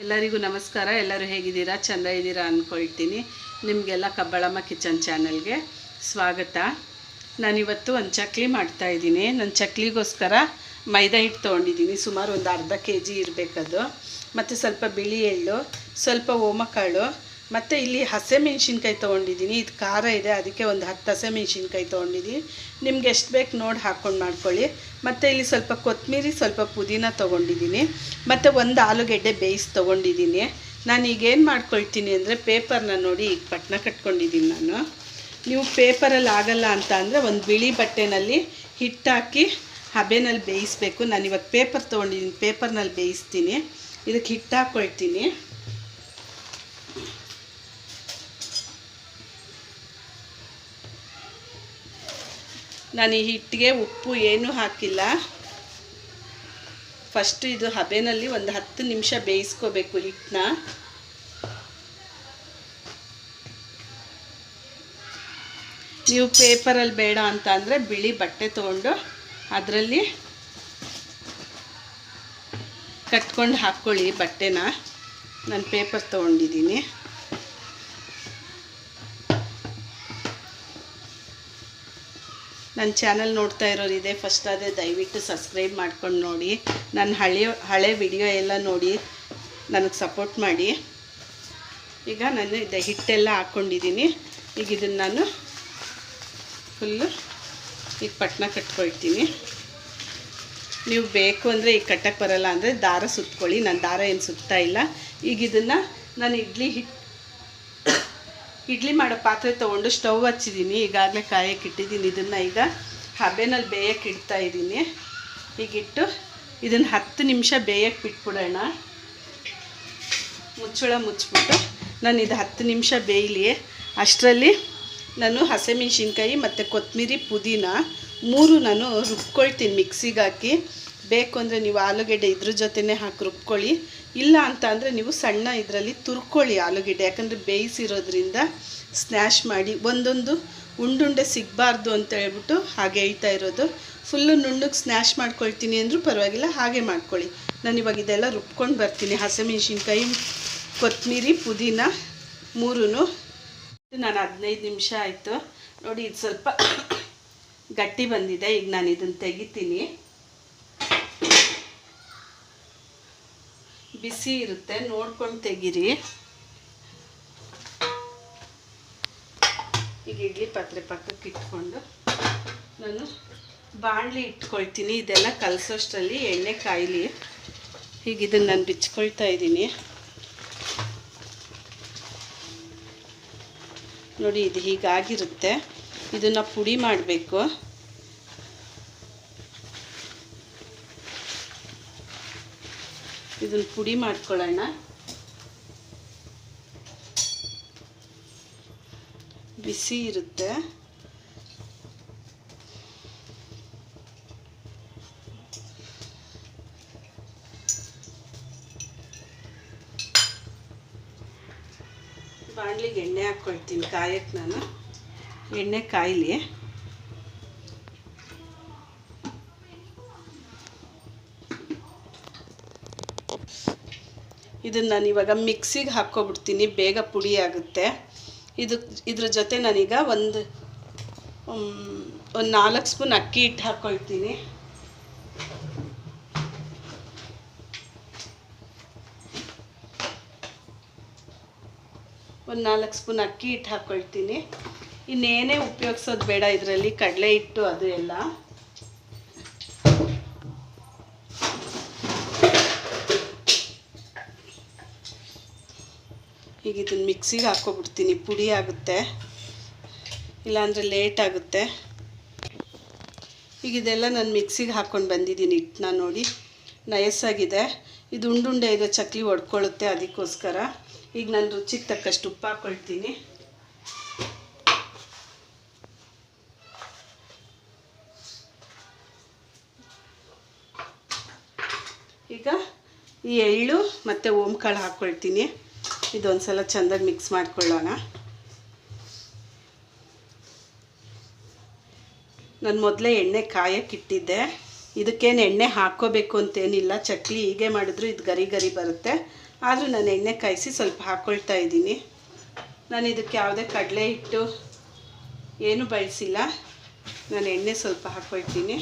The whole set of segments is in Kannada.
ಎಲ್ಲರಿಗೂ ನಮಸ್ಕಾರ. ಎಲ್ಲರೂ ಹೇಗಿದ್ದೀರಾ? ಚೆಂದ ಇದ್ದೀರಾ ಅಂದ್ಕೊಳ್ತೀನಿ. ನಿಮಗೆಲ್ಲ ಕಬ್ಬಳಮ್ಮ ಕಿಚನ್ ಚಾನಲ್ಗೆ ಸ್ವಾಗತ. ನಾನಿವತ್ತು ಒಂದು ಚಕ್ಲಿ ಮಾಡ್ತಾಯಿದ್ದೀನಿ. ನನ್ನ ಚಕ್ಲಿಗೋಸ್ಕರ ಮೈದಾ ಹಿಟ್ಟು ತೊಗೊಂಡಿದ್ದೀನಿ. ಸುಮಾರು ಒಂದು ಅರ್ಧ kg ಇರಬೇಕದು. ಮತ್ತು ಸ್ವಲ್ಪ ಬಿಳಿ ಎಳ್ಳು, ಸ್ವಲ್ಪ ಓಮಕಾಳು, ಮತ್ತು ಇಲ್ಲಿ ಹಸಿಮೆಣ್ಸಿನ್ಕಾಯಿ ತೊಗೊಂಡಿದ್ದೀನಿ. ಇದು ಖಾರ ಇದೆ, ಅದಕ್ಕೆ ಒಂದು 10 ಹಸಿಮೆಣ್ಸಿನ್ಕಾಯಿ ತೊಗೊಂಡಿದ್ದೀನಿ. ನಿಮ್ಗೆ ಎಷ್ಟು ಬೇಕು ನೋಡಿ ಹಾಕ್ಕೊಂಡು ಮಾಡ್ಕೊಳ್ಳಿ. ಮತ್ತು ಇಲ್ಲಿ ಸ್ವಲ್ಪ ಕೊತ್ತಂಬರಿ, ಸ್ವಲ್ಪ ಪುದೀನ ತೊಗೊಂಡಿದ್ದೀನಿ. ಮತ್ತು ಒಂದು ಆಲೂಗೆಡ್ಡೆ ಬೇಯಿಸಿ ತೊಗೊಂಡಿದ್ದೀನಿ. ನಾನು ಈಗೇನು ಮಾಡ್ಕೊಳ್ತೀನಿ ಅಂದರೆ, ಪೇಪರ್ನ ನೋಡಿ ಈಗ ಪಟ್ನ ಕಟ್ಕೊಂಡಿದ್ದೀನಿ ನಾನು. ನೀವು ಪೇಪರಲ್ಲಿ ಆಗಲ್ಲ ಅಂತ ಅಂದರೆ ಒಂದು ಬಿಳಿ ಬಟ್ಟೆನಲ್ಲಿ ಹಿಟ್ಟಾಕಿ ಹಬೆನಲ್ಲಿ ಬೇಯಿಸಬೇಕು. ನಾನು ಇವಾಗ ಪೇಪರ್ ತೊಗೊಂಡಿದ್ದೀನಿ, ಪೇಪರ್ನಲ್ಲಿ ಬೇಯಿಸ್ತೀನಿ. ಇದಕ್ಕೆ ಹಿಟ್ಟು ಹಾಕ್ಕೊಳ್ತೀನಿ. ನಾನು ಈ ಹಿಟ್ಟಿಗೆ ಉಪ್ಪು ಏನೂ ಹಾಕಿಲ್ಲ. ಫಸ್ಟು ಇದು ಹಬೆನಲ್ಲಿ ಒಂದು 10 ನಿಮಿಷ ಬೇಯಿಸ್ಕೋಬೇಕು ಹಿಟ್ಟನ್ನ. ನೀವು ಪೇಪರಲ್ಲಿ ಬೇಡ ಅಂತ ಅಂದರೆ ಬಿಳಿ ಬಟ್ಟೆ ತೊಗೊಂಡು ಅದರಲ್ಲಿ ಕಟ್ಕೊಂಡು ಹಾಕ್ಕೊಳ್ಳಿ ಬಟ್ಟೆನ. ನಾನು ಪೇಪರ್ ತೊಗೊಂಡಿದ್ದೀನಿ. ನನ್ನ ಚಾನಲ್ ನೋಡ್ತಾ ಇರೋರು ಇದೆ ಫಸ್ಟ್ ಆದರೆ ದಯವಿಟ್ಟು ಸಬ್ಸ್ಕ್ರೈಬ್ ಮಾಡ್ಕೊಂಡು ನೋಡಿ. ನನ್ನ ಹಳೆ ವಿಡಿಯೋ ಎಲ್ಲ ನೋಡಿ ನನಗೆ ಸಪೋರ್ಟ್ ಮಾಡಿ. ಈಗ ನಾನು ಹಿಟ್ಟೆಲ್ಲ ಹಾಕ್ಕೊಂಡಿದ್ದೀನಿ. ಈಗ ಇದನ್ನು ನಾನು ಫುಲ್ಲು ಈಗ ಪಟ್ನ ಕಟ್ಕೊಳ್ತೀನಿ. ನೀವು ಬೇಕು ಅಂದರೆ ಈಗ ಕಟ್ಟಕ್ಕೆ ಬರಲ್ಲ ಅಂದರೆ ದಾರ ಸುತ್ಕೊಳ್ಳಿ. ನಾನು ದಾರ ಏನು ಸುತ್ತಾ ಇಲ್ಲ. ಈಗ ಇದನ್ನು ನಾನು ಇಡ್ಲಿ ಮಾಡೋ ಪಾತ್ರೆ ತೊಗೊಂಡು ಸ್ಟವ್ ಹಚ್ಚಿದ್ದೀನಿ. ಈಗಾಗಲೇ ಕಾಯಕ್ಕೆ ಇಟ್ಟಿದ್ದೀನಿ. ಇದನ್ನು ಈಗ ಹಬೆನಲ್ಲಿ ಬೇಯಕ್ಕೆ ಇಡ್ತಾಯಿದ್ದೀನಿ. ಹೀಗಿಟ್ಟು ಇದನ್ನು 10 ನಿಮಿಷ ಬೇಯಕ್ಕೆ ಬಿಟ್ಬಿಡೋಣ. ಮುಚ್ಚಳ ಮುಚ್ಚಿಬಿಟ್ಟು ನಾನು ಇದು 10 ನಿಮಿಷ ಬೇಯಲಿ. ಅಷ್ಟರಲ್ಲಿ ನಾನು ಹಸಿಮೆಣ್ಸಿನ್ಕಾಯಿ ಮತ್ತು ಕೊತ್ತಂಬರಿ, ಪುದೀನ 3 ನಾನು ರುಬ್ಕೊಳ್ತೀನಿ ಮಿಕ್ಸಿಗೆ ಹಾಕಿ. ಬೇಕು ಅಂದರೆ ನೀವು ಆಲೂಗೆಡ್ಡೆ ಇದ್ರ ಜೊತೆನೇ ಹಾಕಿ ರುಬ್ಕೊಳ್ಳಿ. ಇಲ್ಲ ಅಂತ ಅಂದರೆ ನೀವು ಸಣ್ಣ ಇದರಲ್ಲಿ ತುರ್ಕೊಳ್ಳಿ ಆಲೂಗೆಡ್ಡೆ. ಯಾಕಂದರೆ ಬೇಯಿಸಿರೋದ್ರಿಂದ ಸ್ನ್ಯಾಶ್ ಮಾಡಿ ಒಂದೊಂದು ಉಂಡುಂಡೆ ಸಿಗಬಾರ್ದು ಅಂತ ಹೇಳ್ಬಿಟ್ಟು ಹಾಗೆ ಹೇಳ್ತಾ ಇರೋದು. ಫುಲ್ಲು ನುಣ್ಣಗೆ ಸ್ನ್ಯಾಶ್ ಮಾಡ್ಕೊಳ್ತೀನಿ ಅಂದರೂ ಪರವಾಗಿಲ್ಲ, ಹಾಗೆ ಮಾಡ್ಕೊಳ್ಳಿ. ನಾನು ಇವಾಗ ಇದೆಲ್ಲ ರುಬ್ಕೊಂಡು ಬರ್ತೀನಿ. ಹಸಿಮೆಣ್ಸಿನ್ಕಾಯಿ, ಕೊತ್ತಂಬರಿ, ಪುದೀನ 3 ನಾನು 15 ನಿಮಿಷ ಆಯಿತು ನೋಡಿ. ಇದು ಸ್ವಲ್ಪ ಗಟ್ಟಿ ಬಂದಿದೆ. ಈಗ ನಾನು ಇದನ್ನು ತೆಗಿತೀನಿ. ಬಿಸಿ ಇರುತ್ತೆ, ನೋಡ್ಕೊಂಡು ತೆಗೀರಿ. ಈಗ ಇಡ್ಲಿ ಪಾತ್ರೆ ಪಕ್ಕಕ್ಕೆ ಇಟ್ಕೊಂಡು ನಾನು ಬಾಣಲಿ ಇಟ್ಕೊಳ್ತೀನಿ. ಇದೆಲ್ಲ ಕಲಸೋಷ್ಟರಲ್ಲಿ ಎಣ್ಣೆ ಕಾಯಲಿ. ಈಗ ಇದನ್ನು ನಾನು ಬಿಚ್ಕೊಳ್ತಾ ಇದ್ದೀನಿ ನೋಡಿ. ಇದು ಹೀಗಾಗಿರುತ್ತೆ. ಇದನ್ನು ಪುಡಿ ಮಾಡಬೇಕು. ಇದನ್ನು ಪುಡಿ ಮಾಡ್ಕೊಳ್ಳೋಣ. ಬಿಸಿ ಇರುತ್ತೆ. ಬಾಣಲಿಗೆ ಎಣ್ಣೆ ಹಾಕ್ಕೊಳ್ತೀನಿ ಕಾಯಕ್ಕೆ. ನಾನು ಎಣ್ಣೆ ಕಾಯಲಿ. ಇದನ್ನು ನಾನು ಇವಾಗ ಮಿಕ್ಸಿಗೆ ಹಾಕ್ಕೊಬಿಡ್ತೀನಿ, ಬೇಗ ಪುಡಿ ಆಗುತ್ತೆ. ಇದ್ರ ಜೊತೆ ನಾನೀಗ ಒಂದು 4 ಸ್ಪೂನ್ ಅಕ್ಕಿ ಹಿಟ್ಟು ಹಾಕ್ಕೊಳ್ತೀನಿ. ಒಂದು 4 ಸ್ಪೂನ್ ಅಕ್ಕಿ ಹಿಟ್ಟು ಹಾಕ್ಕೊಳ್ತೀನಿ. ಇನ್ನೇನೇ ಉಪಯೋಗಿಸೋದು ಬೇಡ ಇದರಲ್ಲಿ, ಕಡಲೆ ಹಿಟ್ಟು ಅದು ಎಲ್ಲ. ಈಗ ಇದನ್ನು ಮಿಕ್ಸಿಗೆ ಹಾಕ್ಕೊಬಿಡ್ತೀನಿ, ಪುಡಿ ಆಗುತ್ತೆ. ಇಲ್ಲಾಂದರೆ ಲೇಟ್ ಆಗುತ್ತೆ. ಈಗ ಇದೆಲ್ಲ ನಾನು ಮಿಕ್ಸಿಗೆ ಹಾಕ್ಕೊಂಡು ಬಂದಿದ್ದೀನಿ. ಹಿಟ್ಟನ್ನ ನೋಡಿ ನಯಸ್ಸಾಗಿದೆ. ಇದು ಉಂಡುಂಡೆ ಇದೆ, ಚಕ್ಲಿ ಒಡ್ಕೊಳ್ಳುತ್ತೆ, ಅದಕ್ಕೋಸ್ಕರ. ಈಗ ನಾನು ರುಚಿಗೆ ತಕ್ಕಷ್ಟು ಉಪ್ಪು ಹಾಕ್ಕೊಳ್ತೀನಿ. ಈಗ ಈ ಎಳ್ಳು ಮತ್ತು ಓಂಕಾಳು ಹಾಕ್ಕೊಳ್ತೀನಿ. ಇದೊಂದು ಸಲ ಚೆಂದಾಗಿ ಮಿಕ್ಸ್ ಮಾಡ್ಕೊಳ್ಳೋಣ. ನಾನು ಮೊದಲೇ ಎಣ್ಣೆ ಕಾಯಕ್ಕಿಟ್ಟಿದ್ದೆ. ಇದಕ್ಕೇನು ಎಣ್ಣೆ ಹಾಕ್ಕೋಬೇಕು ಅಂತೇನಿಲ್ಲ. ಚಕ್ಲಿ ಹೀಗೆ ಮಾಡಿದ್ರು ಇದು ಗರಿ ಗರಿ ಬರುತ್ತೆ. ಆದರೂ ನಾನು ಎಣ್ಣೆ ಕಾಯಿಸಿ ಸ್ವಲ್ಪ ಹಾಕ್ಕೊಳ್ತಾ ಇದ್ದೀನಿ. ನಾನು ಇದಕ್ಕೆ ಯಾವುದೇ ಕಡಲೆ ಹಿಟ್ಟು ಏನು ಬಳಸಿಲ್ಲ. ನಾನು ಎಣ್ಣೆ ಸ್ವಲ್ಪ ಹಾಕ್ಕೊಳ್ತೀನಿ.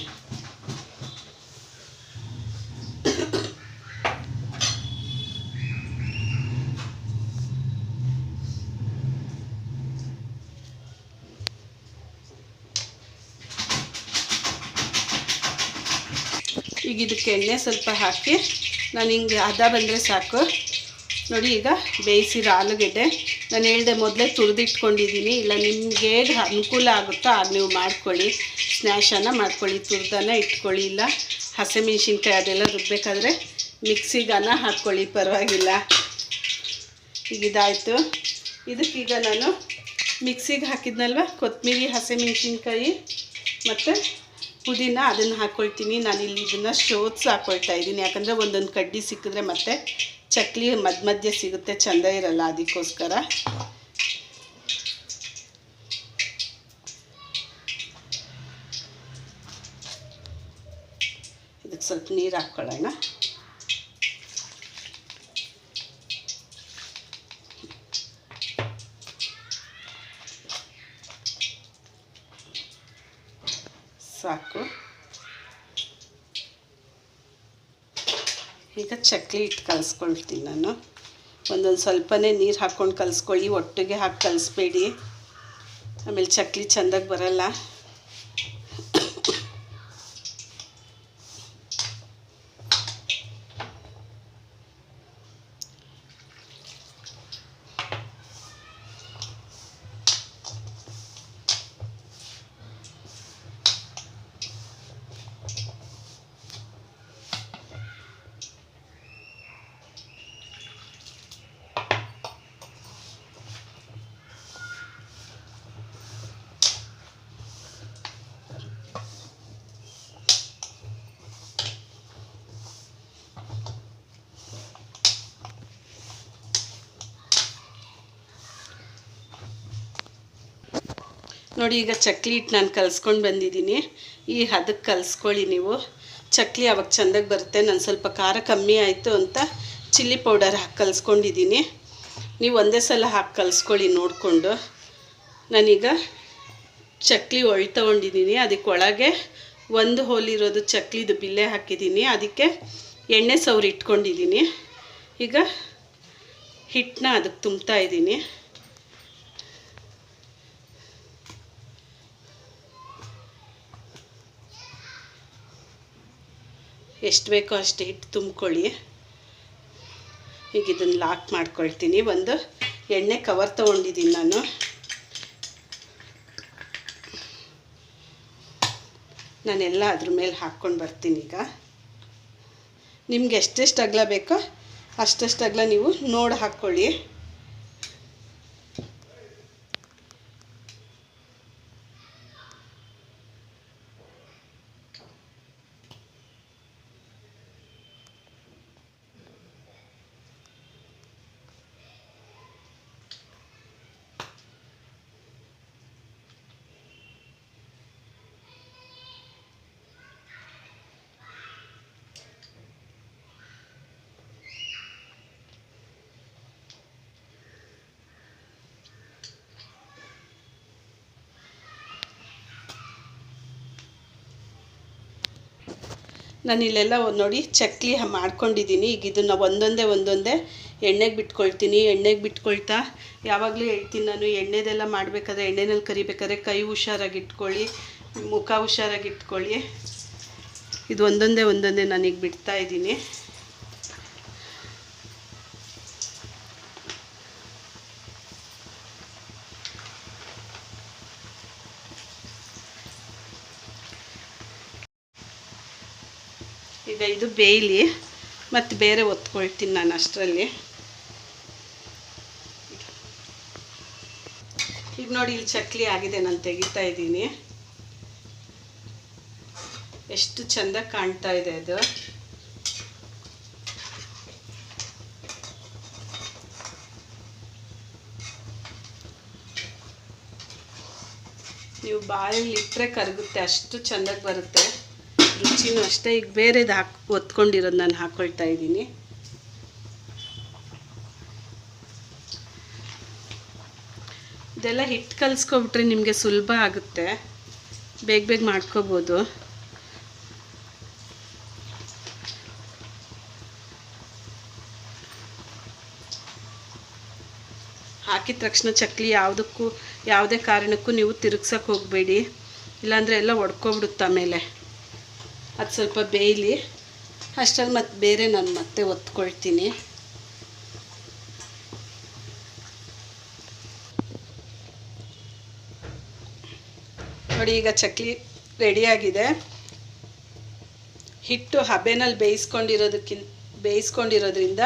ಈಗ ಇದಕ್ಕೆ ಎಣ್ಣೆ ಸ್ವಲ್ಪ ಹಾಕಿ ನಾನು ಹಿಂಗೆ ಹದ ಬಂದರೆ ಸಾಕು. ನೋಡಿ, ಈಗ ಬೇಯಿಸಿರೋ ಆಲೂಗೆಡ್ಡೆ ನಾನು ಹೇಳಿದೆ ಮೊದಲೇ ತುರಿದಿಟ್ಕೊಂಡಿದ್ದೀನಿ. ಇಲ್ಲ ನಿಮ್ಗೆ ಹೇಗೆ ಅನುಕೂಲ ಆಗುತ್ತೋ ಆಗ ನೀವು ಮಾಡ್ಕೊಳ್ಳಿ, ಸ್ನ್ಯಾಶನ್ನು ಮಾಡ್ಕೊಳ್ಳಿ, ತುರಿದನ್ನ ಇಟ್ಕೊಳ್ಳಿ. ಇಲ್ಲ ಹಸಿಮೆಣ್ಸಿನ್ಕಾಯಿ ಅದೆಲ್ಲ ರುಬ್ಬಬೇಕಾದ್ರೆ ಮಿಕ್ಸಿಗನ್ನ ಹಾಕ್ಕೊಳ್ಳಿ, ಪರವಾಗಿಲ್ಲ. ಈಗ ಇದಾಯಿತು. ಇದಕ್ಕೀಗ ನಾನು ಮಿಕ್ಸಿಗೆ ಹಾಕಿದ್ನಲ್ವ ಕೊತ್ತಂಬರಿ, ಹಸಿಮೆಣ್ಸಿನ್ಕಾಯಿ ಮತ್ತು ಪುದೀನ ಅದನ್ನು ಹಾಕ್ಕೊಳ್ತೀನಿ. ನಾನಿಲ್ಲಿ ಇದನ್ನು ಶೋಧಿಸಿ ಹಾಕ್ಕೊಳ್ತಾ ಇದ್ದೀನಿ, ಯಾಕಂದರೆ ಒಂದೊಂದು ಕಡ್ಡಿ ಸಿಕ್ಕಿದ್ರೆ ಮತ್ತೆ ಚಕ್ಲಿ ಮಧ್ಯೆ ಸಿಗುತ್ತೆ, ಚೆಂದ ಇರಲ್ಲ, ಅದಕ್ಕೋಸ್ಕರ. ಇದಕ್ಕೆ ಸ್ವಲ್ಪ ನೀರು ಹಾಕ್ಕೊಳ್ಳೋಣ. ಸಾಕು. ಈಗ ಚಕ್ಲಿ ಹಿಟ್ಟು ಕಲಿಸ್ಕೊಳ್ತೀನಿ ನಾನು. ಒಂದೊಂದು ಸ್ವಲ್ಪನೇ ನೀರು ಹಾಕ್ಕೊಂಡು ಕಲಿಸ್ಕೊಳ್ಳಿ, ಒಟ್ಟಿಗೆ ಹಾಕಿ ಕಲಿಸ್ಬೇಡಿ, ಆಮೇಲೆ ಚಕ್ಲಿ ಚೆಂದಾಗಿ ಬರಲ್ಲ. ನೋಡಿ, ಈಗ ಚಕ್ಲಿ ಹಿಟ್ಟು ನಾನು ಕಲಿಸ್ಕೊಂಡು ಬಂದಿದ್ದೀನಿ. ಈ ಹದಕ್ಕೆ ಕಲಿಸ್ಕೊಳ್ಳಿ ನೀವು. ಚಕ್ಲಿ ಅವಾಗ ಚೆಂದಾಗಿ ಬರುತ್ತೆ. ನಾನು ಸ್ವಲ್ಪ ಖಾರ ಕಮ್ಮಿ ಆಯಿತು ಅಂತ ಚಿಲ್ಲಿ ಪೌಡರ್ ಹಾಕಿ ಕಲಿಸ್ಕೊಂಡಿದ್ದೀನಿ. ನೀವು ಒಂದೇ ಸಲ ಹಾಕಿ ಕಲಿಸ್ಕೊಳ್ಳಿ ನೋಡಿಕೊಂಡು. ನಾನೀಗ ಚಕ್ಲಿ ತೊಗೊಂಡಿದ್ದೀನಿ. ಅದಕ್ಕೆ ಒಳಗೆ ಒಂದು ಹೋಲಿರೋದು ಚಕ್ಲಿದು ಬಿಲ್ಲೆ ಹಾಕಿದ್ದೀನಿ. ಅದಕ್ಕೆ ಎಣ್ಣೆ ಸವರಿ ಇಟ್ಕೊಂಡಿದ್ದೀನಿ. ಈಗ ಹಿಟ್ಟನ್ನ ಅದಕ್ಕೆ ತುಂಬ್ತಾ ಇದ್ದೀನಿ. ಎಷ್ಟು ಬೇಕೋ ಅಷ್ಟು ಹಿಟ್ಟು ತುಂಬ್ಕೊಳ್ಳಿ. ಈಗ ಇದನ್ನು ಲಾಕ್ ಮಾಡ್ಕೊಳ್ತೀನಿ. ಒಂದು ಎಣ್ಣೆ ಕವರ್ ತೊಗೊಂಡಿದ್ದೀನಿ ನಾನು. ನಾನೆಲ್ಲ ಅದ್ರ ಮೇಲೆ ಹಾಕ್ಕೊಂಡು ಬರ್ತೀನಿ. ಈಗ ನಿಮ್ಗೆ ಎಷ್ಟೆಷ್ಟು ಅಗಲ ಬೇಕೋ ಅಷ್ಟಷ್ಟು ಅಗಲ ನೀವು ನೋಡಿ ಹಾಕ್ಕೊಳ್ಳಿ. ನಾನು ಇಲ್ಲೆಲ್ಲ ನೋಡಿ ಚಕ್ಲಿ ಮಾಡ್ಕೊಂಡಿದ್ದೀನಿ. ಈಗ ಇದನ್ನು ಒಂದೊಂದೇ ಎಣ್ಣೆಗೆ ಬಿಟ್ಕೊಳ್ತೀನಿ. ಎಣ್ಣೆಗೆ ಬಿಟ್ಕೊಳ್ತಾ ಯಾವಾಗಲೂ ಹೇಳ್ತೀನಿ ನಾನು, ಎಣ್ಣೆದೆಲ್ಲ ಮಾಡಬೇಕಾದ್ರೆ ಎಣ್ಣೆನಲ್ಲಿ ಕರಿಬೇಕಾದ್ರೆ ಕೈ ಹುಷಾರಾಗಿ ಇಟ್ಕೊಳ್ಳಿ, ಮುಖ ಹುಷಾರಾಗಿ ಇಟ್ಕೊಳ್ಳಿ. ಇದು ಒಂದೊಂದೇ ನಾನೀಗ ಬಿಡ್ತಾಯಿದ್ದೀನಿ. ಈಗ ಇದು ಬೇಯಲಿ, ಮತ್ತು ಬೇರೆ ಒತ್ಕೊಳ್ತೀನಿ ನಾನು ಅಷ್ಟರಲ್ಲಿ. ಈಗ ನೋಡಿ, ಇಲ್ಲಿ ಚಕ್ಲಿ ಆಗಿದೆ, ನಾನು ತೆಗಿತಾ ಇದ್ದೀನಿ. ಎಷ್ಟು ಚೆಂದ ಕಾಣ್ತಾ ಇದೆ ಅದು. ನೀವು ಬಾಯಲ್ಲಿ ಇಟ್ಟರೆ ಕರಗುತ್ತೆ, ಅಷ್ಟು ಚೆಂದಾಗಿ ಬರುತ್ತೆ. ರುಚಿನೂ ಅಷ್ಟೇ. ಈಗ ಬೇರೆದು ಒತ್ಕೊಂಡಿರೋದು ನಾನು ಹಾಕ್ಕೊಳ್ತಾ ಇದ್ದೀನಿ. ಇದೆಲ್ಲ ಹಿಟ್ಟು ಕಲಿಸ್ಕೊಬಿಟ್ರೆ ನಿಮಗೆ ಸುಲಭ ಆಗುತ್ತೆ, ಬೇಗ ಬೇಗ ಮಾಡ್ಕೋಬೋದು. ಹಾಕಿದ ತಕ್ಷಣ ಚಕ್ಲಿ ಯಾವುದೇ ಕಾರಣಕ್ಕೂ ನೀವು ತಿರುಗ್ಸೋಕೆ ಹೋಗಬೇಡಿ, ಇಲ್ಲಾಂದರೆ ಎಲ್ಲ ಒಡ್ಕೊಬಿಡುತ್ತೆ. ಆಮೇಲೆ ಅದು ಸ್ವಲ್ಪ ಬೇಯಲಿ, ಅಷ್ಟರಲ್ಲಿ ಮತ್ತೆ ಬೇರೆ ನಾನು ಮತ್ತೆ ಒತ್ಕೊಳ್ತೀನಿ. ನೋಡಿ ಈಗ ಚಕ್ಲಿ ರೆಡಿಯಾಗಿದೆ. ಹಿಟ್ಟು ಹಬೆನಲ್ಲಿ ಬೇಯಿಸ್ಕೊಂಡಿರೋದ್ರಿಂದ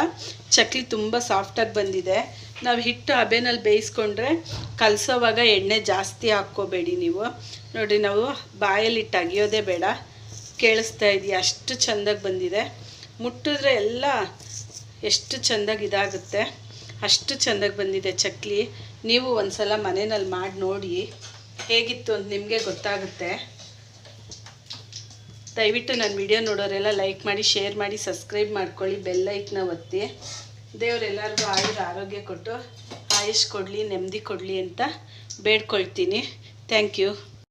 ಚಕ್ಲಿ ತುಂಬ ಸಾಫ್ಟಾಗಿ ಬಂದಿದೆ. ನಾವು ಹಿಟ್ಟು ಹಬೆನಲ್ಲಿ ಬೇಯಿಸ್ಕೊಂಡ್ರೆ ಕಲಸೋವಾಗ ಎಣ್ಣೆ ಜಾಸ್ತಿ ಹಾಕ್ಕೋಬೇಡಿ ನೀವು. ನೋಡಿ, ನಾವು ಬಾಯಲ್ಲಿಟ್ಟು ಅಗಿಯೋದೇ ಬೇಡ. ಕೇಳಿಸ್ತಾ ಇದೆಯಾ? ಅಷ್ಟು ಚೆಂದಾಗಿ ಬಂದಿದೆ. ಮುಟ್ಟಿದ್ರೆ ಎಲ್ಲ ಎಷ್ಟು ಚೆಂದಾಗಿ ಇದಾಗುತ್ತೆ, ಅಷ್ಟು ಚೆಂದಾಗಿ ಬಂದಿದೆ ಚಕ್ಲಿ. ನೀವು ಒಂದು ಸಲ ಮನೆಯಲ್ಲಿ ಮಾಡಿ ನೋಡಿ ಹೇಗಿತ್ತು ಅಂತ ನಿಮಗೆ ಗೊತ್ತಾಗುತ್ತೆ. ದಯವಿಟ್ಟು ನನ್ನ ವಿಡಿಯೋ ನೋಡೋರೆಲ್ಲ ಲೈಕ್ ಮಾಡಿ, ಶೇರ್ ಮಾಡಿ, ಸಬ್ಸ್ಕ್ರೈಬ್ ಮಾಡ್ಕೊಳ್ಳಿ, ಬೆಲ್ ಐಕನ್ನ ಒತ್ತಿ. ದೇವರೆಲ್ಲರಿಗೂ ಆರೋಗ್ಯ ಕೊಟ್ಟು ಆಯುಷ್ ಕೊಡಲಿ, ನೆಮ್ಮದಿ ಕೊಡಲಿ ಅಂತ ಬೇಡ್ಕೊಳ್ತೀನಿ. Thank you.